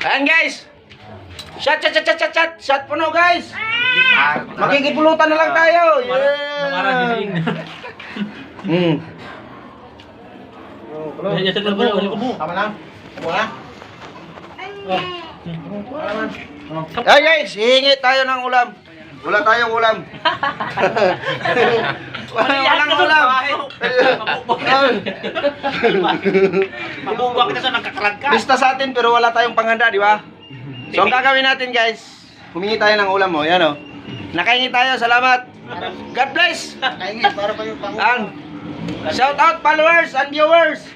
Ayan guys. Shot puno guys. Makikipulutan na lang tayo. Tama lang. Ay guys, hihingi tayo ng ulam. Wala tayong ulam. Walang ulam. Mabubuwag ka sa nagkakarag ka. Lista sa atin pero wala tayong panghanda, di ba? So ang gagawin natin guys, humingi tayo ng ulam mo. Yan o. Nakahingi tayo, salamat. God bless. Kaingit, para pa yung pangulam. Shout out followers and viewers.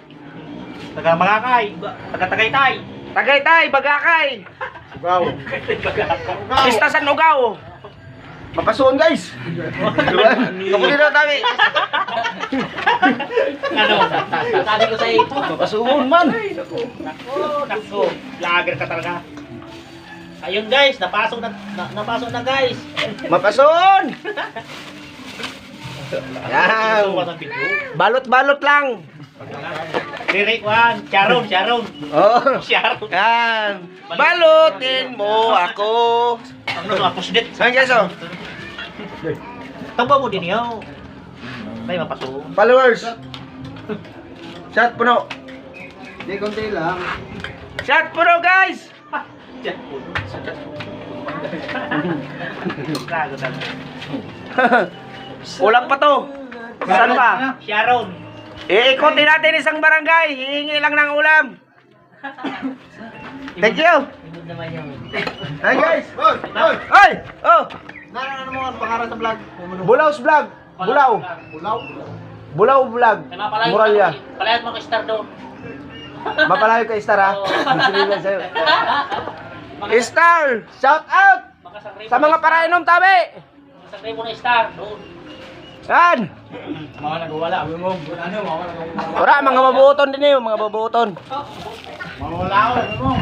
Taga Makakay, taga Tagaytay. Tagaytay, Bagakay. Ugaw. Lista sa Nugaw. Mapasuon guys. Kapuli na tayo. Ano? Sabi ko sa iyo. Mapasuon man. Nako. Lager ka talaga. Ayun guys, napasok na guys. Mapasuon. Yan. Balot-balot lang. Lirik one, Sharon. Oh. Sharon. Yan. Balutin mo ako. Ano mga pusdit? Ayan guys oh. Tamba mo din yaw. May mapasok. Followers. Shot puno. Hindi, konti lang. Shot puno guys. Lago talaga. Ulang pa to. Saan pa? Sharon. Iikutin natin isang barangay. Hihingi lang ng ulam. Thank you. Hey guys. Ay! Oh! Ano mo ang pangalan sa vlog? Bulaw's vlog. Bulaw. Bulaw? Bulaw vlog. Muralya. Palayat mo kay Star doon. Mapalayo kay Star ha. Bismillah sa'yo. Star! Shout out! Sa mga parainom tabi! Masakay mo na Star doon. Yan! Mga nagwawala. Ano, mga nagwawala. Wala, mga mabuton din eh. Mga mabuton. Mawala ako. Ano mo?